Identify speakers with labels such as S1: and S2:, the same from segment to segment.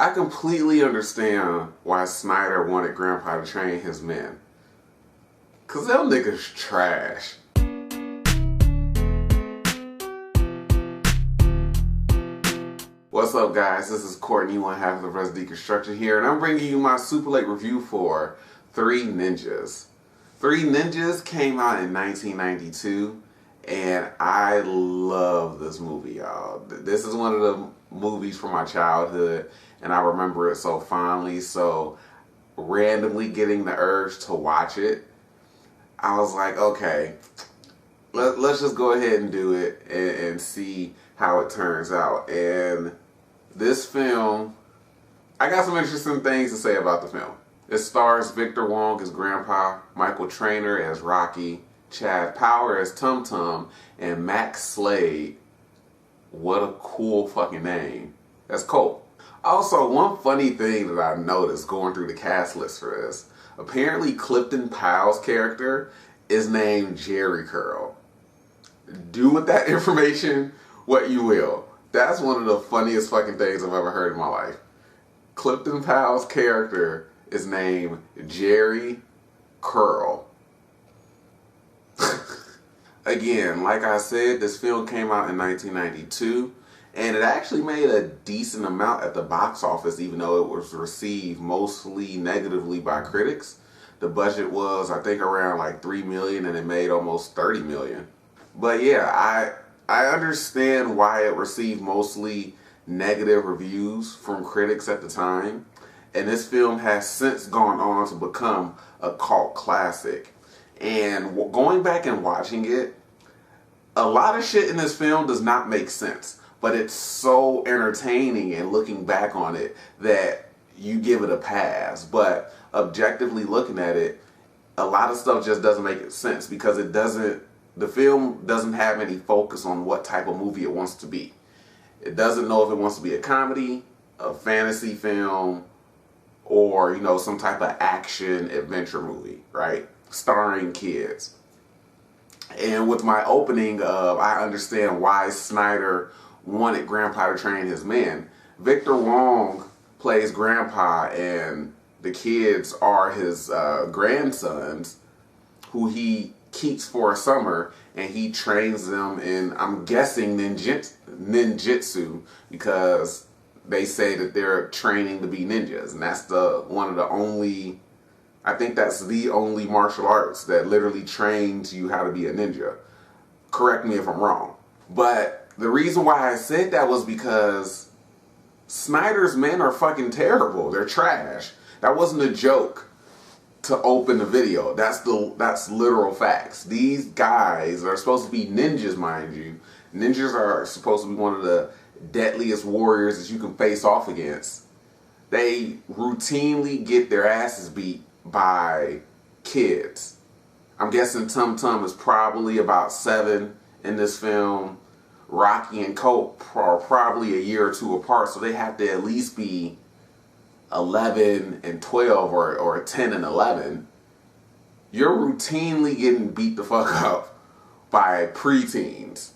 S1: I completely understand why Snyder wanted Grandpa to train his men. Cause them niggas trash. What's up, guys? This is Courtney, one half of the rest Deconstruction here, and I'm bringing you my super late review for Three Ninjas. Three Ninjas came out in 1992, and I love this movie, y'all. This is one of the movies from my childhood, and I remember it so fondly. So randomly getting the urge to watch it, I was like, okay, let's just go ahead and do it and see how it turns out. And this film, I got some interesting things to say about the film. It stars Victor Wong as Grandpa, Michael Traynor as Rocky, Chad Power as Tum Tum, and Max Slade. What a cool fucking name. That's Colt. Also, one funny thing that I noticed going through the cast list for this, apparently Clifton Powell's character is named Jerry Curl. Do with that information what you will. That's one of the funniest fucking things I've ever heard in my life. Clifton Powell's character is named Jerry Curl. Again, like I said, this film came out in 1992, and it actually made a decent amount at the box office, even though it was received mostly negatively by critics. The budget was, I think, around like $3 million, and it made almost $30 million. But yeah, I understand why it received mostly negative reviews from critics at the time. And this film has since gone on to become a cult classic. And going back and watching it, a lot of shit in this film does not make sense. But it's so entertaining, and looking back on it, that you give it a pass. But objectively looking at it, a lot of stuff just doesn't make sense because the film doesn't have any focus on what type of movie it wants to be. It doesn't know if it wants to be a comedy, a fantasy film, or, some type of action adventure movie, right? Starring kids. And with my opening of, I understand why Snyder wanted Grandpa to train his men. Victor Wong plays Grandpa, and the kids are his grandsons, who he keeps for a summer, and he trains them in, I'm guessing, ninjutsu, because they say that they're training to be ninjas, and that's I think that's the only martial arts that literally trains you how to be a ninja. Correct me if I'm wrong. But the reason why I said that was because Snyder's men are fucking terrible. They're trash. That wasn't a joke to open the video. That's literal facts. These guys are supposed to be ninjas, mind you. Ninjas are supposed to be one of the deadliest warriors that you can face off against. They routinely get their asses beat by kids. I'm guessing Tum Tum is probably about 7 in this film. Rocky and Colt are probably a year or two apart, so they have to at least be 11 and 12 or 10 and 11. You're routinely getting beat the fuck up by preteens.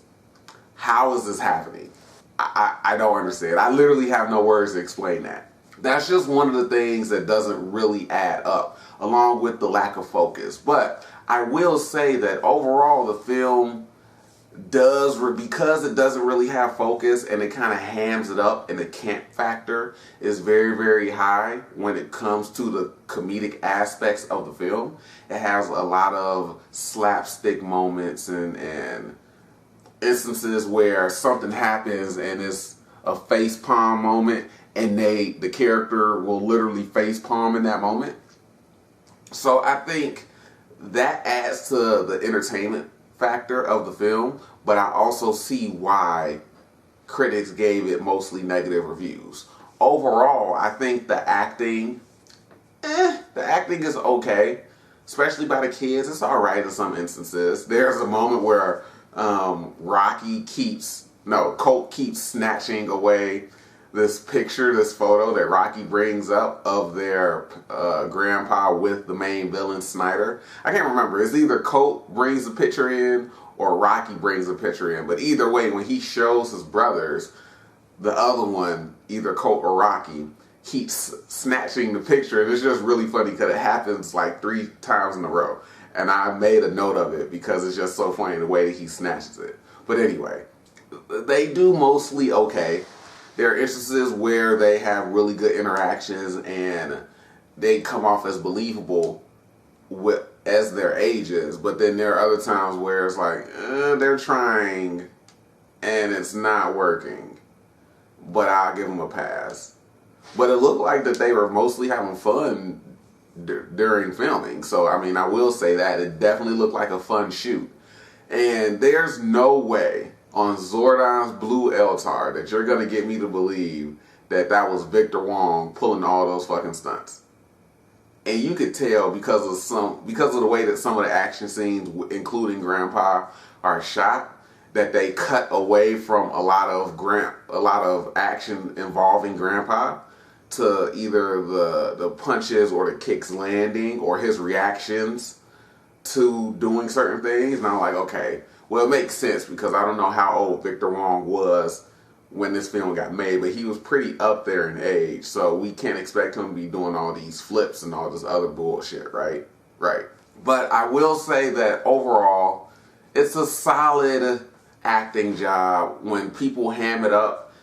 S1: How is this happening? I don't understand. I literally have no words to explain that. That's just one of the things that doesn't really add up, along with the lack of focus. But I will say that overall the film because it doesn't really have focus and it kind of hams it up, and the camp factor is very, very high when it comes to the comedic aspects of the film. It has a lot of slapstick moments and instances where something happens and it's a face palm moment, and the character will literally face palm in that moment. So I think that adds to the entertainment factor of the film, but I also see why critics gave it mostly negative reviews. Overall, I think the acting is okay, especially by the kids. It's alright in some instances. There's a moment where Colt keeps snatching away this photo that Rocky brings up of their grandpa with the main villain, Snyder. I can't remember. It's either Colt brings the picture in or Rocky brings the picture in. But either way, when he shows his brothers, the other one, either Colt or Rocky, keeps snatching the picture, and it's just really funny because it happens like 3 times in a row. And I made a note of it because it's just so funny the way that he snatches it. But anyway, they do mostly okay. There are instances where they have really good interactions and they come off as believable as their ages. But then there are other times where it's like, they're trying and it's not working. But I'll give them a pass. But it looked like that they were mostly having fun during filming. So, I mean, I will say that. It definitely looked like a fun shoot. And there's no way on Zordon's Blue Eltar that you're going to get me to believe that that was Victor Wong pulling all those fucking stunts. And you could tell because of the way that some of the action scenes, including Grandpa, are shot, that they cut away from a lot of action involving Grandpa to either the punches or the kicks landing or his reactions to doing certain things. And I'm like, okay, well, it makes sense because I don't know how old Victor Wong was when this film got made, but he was pretty up there in age, so we can't expect him to be doing all these flips and all this other bullshit, right? Right. But I will say that overall, it's a solid acting job. When people ham it up,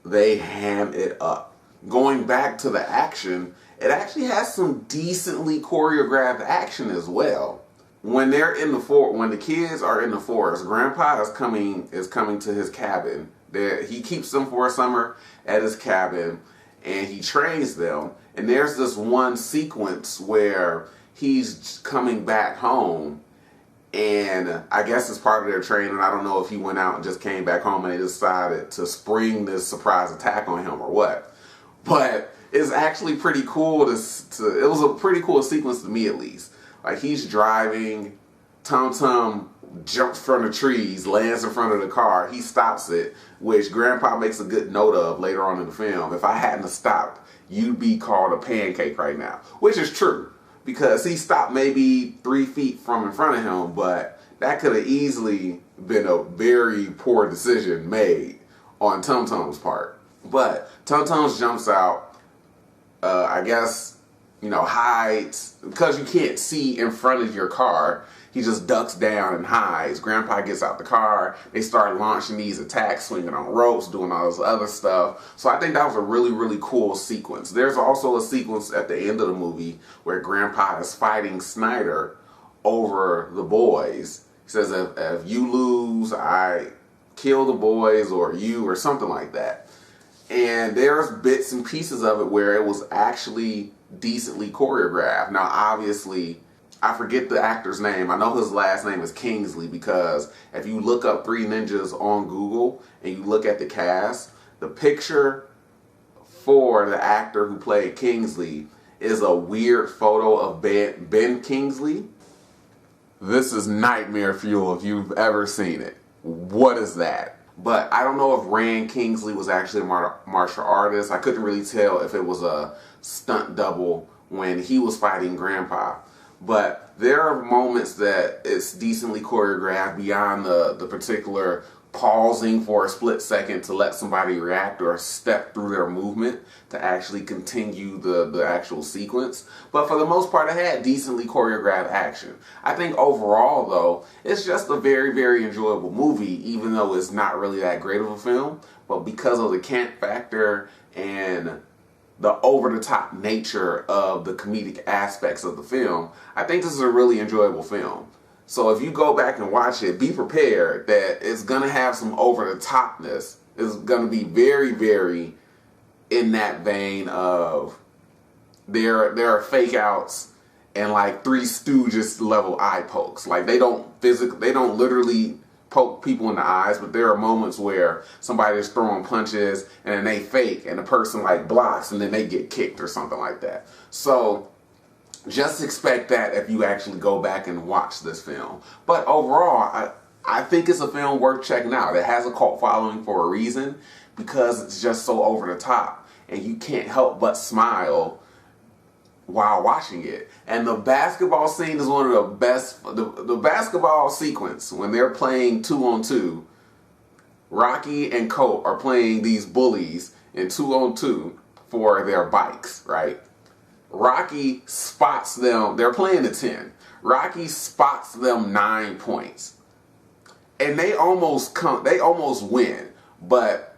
S1: they ham it up. Going back to the action, it actually has some decently choreographed action as well. When they're in when the kids are in the forest, Grandpa is coming to his cabin. He keeps them for a summer at his cabin, and he trains them. And there's this one sequence where he's coming back home, and I guess it's part of their training. I don't know if he went out and just came back home and they decided to spring this surprise attack on him or what. But it's actually pretty cool it was a pretty cool sequence to me, at least. Like, he's driving, Tum Tum jumps from the trees, lands in front of the car, he stops it, which Grandpa makes a good note of later on in the film. If I hadn't stopped, you'd be called a pancake right now. Which is true, because he stopped maybe 3 feet from in front of him, but that could have easily been a very poor decision made on Tum Tum's part. But Tum Tum jumps out, I guess, hides, because you can't see in front of your car. He just ducks down and hides. Grandpa gets out the car. They start launching these attacks, swinging on ropes, doing all this other stuff. So I think that was a really, really cool sequence. There's also a sequence at the end of the movie where Grandpa is fighting Snyder over the boys. He says, if you lose, I kill the boys, or you, or something like that. And there's bits and pieces of it where it was actually decently choreographed. Now, obviously, I forget the actor's name. I know his last name is Kingsley, because if you look up Three Ninjas on Google and you look at the cast, the picture for the actor who played Kingsley is a weird photo of Ben Kingsley. This is nightmare fuel if you've ever seen it. What is that? But I don't know if Rand Kingsley was actually a martial artist. I couldn't really tell if it was a stunt double when he was fighting Grandpa. But there are moments that it's decently choreographed beyond the particular pausing for a split second to let somebody react or step through their movement to actually continue the actual sequence. But for the most part, it had decently choreographed action. I think overall, though, it's just a very, very enjoyable movie, even though it's not really that great of a film. But because of the camp factor and the over-the-top nature of the comedic aspects of the film, I think this is a really enjoyable film. So if you go back and watch it, be prepared that it's going to have some over-the-topness. It's going to be very, very in that vein of there are fake outs and like Three Stooges level eye pokes. Like they don't literally poke people in the eyes, but there are moments where somebody is throwing punches and then they fake and the person like blocks and then they get kicked or something like that. So just expect that if you actually go back and watch this film. But overall, I think it's a film worth checking out. It has a cult following for a reason, because it's just so over the top and you can't help but smile while watching it. And the basketball scene is one of the best. The basketball sequence when they're playing 2-on-2, Rocky and Colt are playing these bullies in 2-on-2 for their bikes, right? Rocky spots them. They're playing the 10. Rocky spots them 9 points. And they almost win. But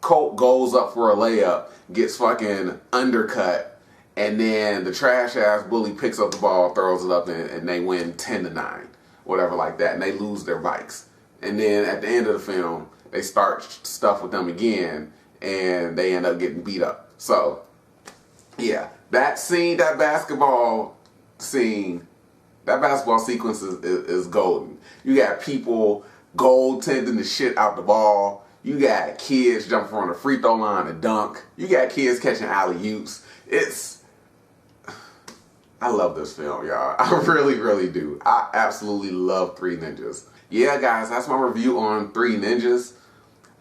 S1: Colt goes up for a layup, gets fucking undercut, and then the trash ass bully picks up the ball, throws it up, and they win 10-9, whatever like that, and they lose their bikes. And then at the end of the film, they start stuff with them again, and they end up getting beat up. So, yeah, that scene, that basketball sequence is golden. You got people goaltending the shit out the ball. You got kids jumping from the free throw line to dunk. You got kids catching alley-oops. I love this film, y'all. I really, really do. I absolutely love Three Ninjas. Yeah, guys, that's my review on Three Ninjas.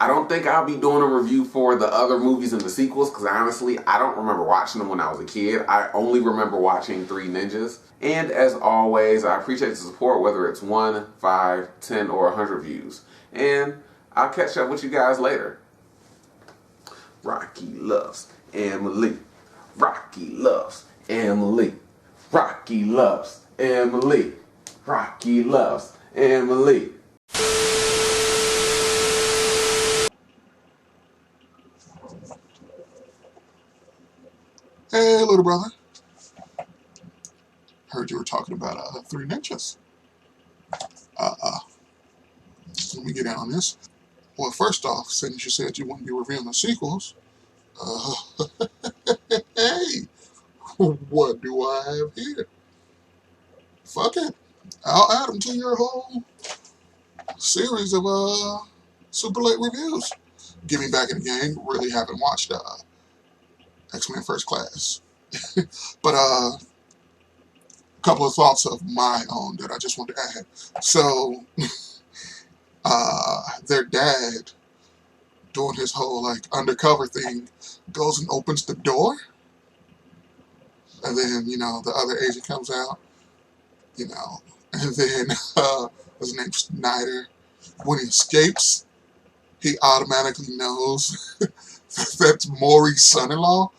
S1: I don't think I'll be doing a review for the other movies and the sequels, because honestly, I don't remember watching them when I was a kid. I only remember watching Three Ninjas. And as always, I appreciate the support, whether it's 1, 5, 10, or 100 views. And I'll catch up with you guys later. Rocky loves Emily. Rocky loves Emily. Rocky loves Emily. Rocky loves Emily.
S2: Hey, little brother. Heard you were talking about Three Ninjas. Let me get in on this. Well, first off, since you said you wouldn't be reviewing the sequels, hey, what do I have here? Fuck it. I'll add them to your whole series of super late reviews. Get me back in the game. Really haven't watched X-Men First Class. But a couple of thoughts of my own that I just want to add. So, their dad, doing his whole like undercover thing, goes and opens the door, and then the other agent comes out, and then his name's Snyder. When he escapes, he automatically knows that's Maury's son-in-law.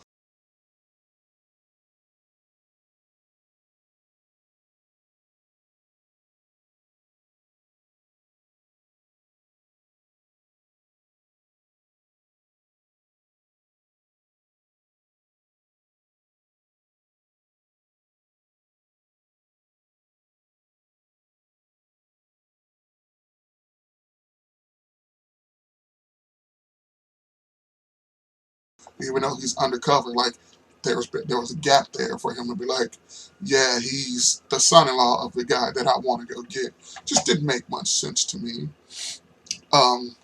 S2: Even though he's undercover, like there was a gap there for him to be like, yeah, he's the son-in-law of the guy that I want to go get. Just didn't make much sense to me. Once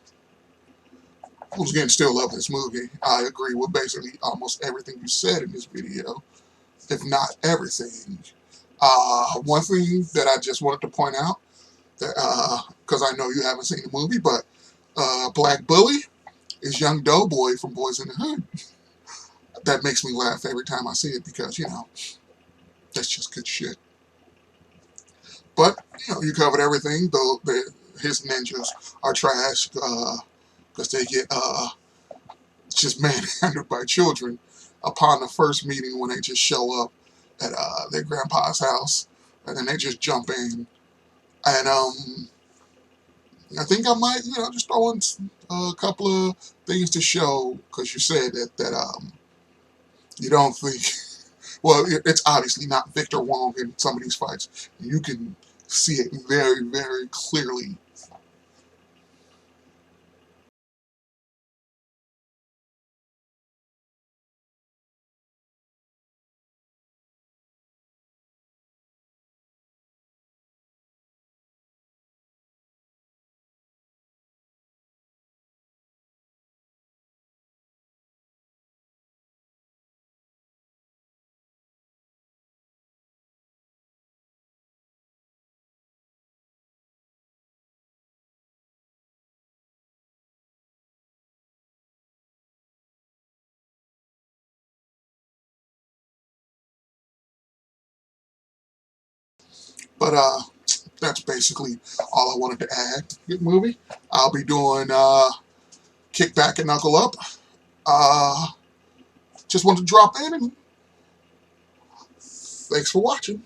S2: again, still love this movie. I agree with basically almost everything you said in this video, if not everything. One thing that I just wanted to point out, that because I know you haven't seen the movie, but Black Bully is young Doughboy from Boys in the Hood. That makes me laugh every time I see it because, that's just good shit. But, you covered everything, though his ninjas are trash because they get just manhandled by children upon the first meeting when they just show up at their grandpa's house, and then they just jump in. And I think I might, just throw in a couple of things to show, because you said that you don't think, well, it's obviously not Victor Wong in some of these fights. You can see it very, very clearly. But that's basically all I wanted to add. Good movie. I'll be doing Kick Back and Knuckle Up. Just wanted to drop in, and thanks for watching.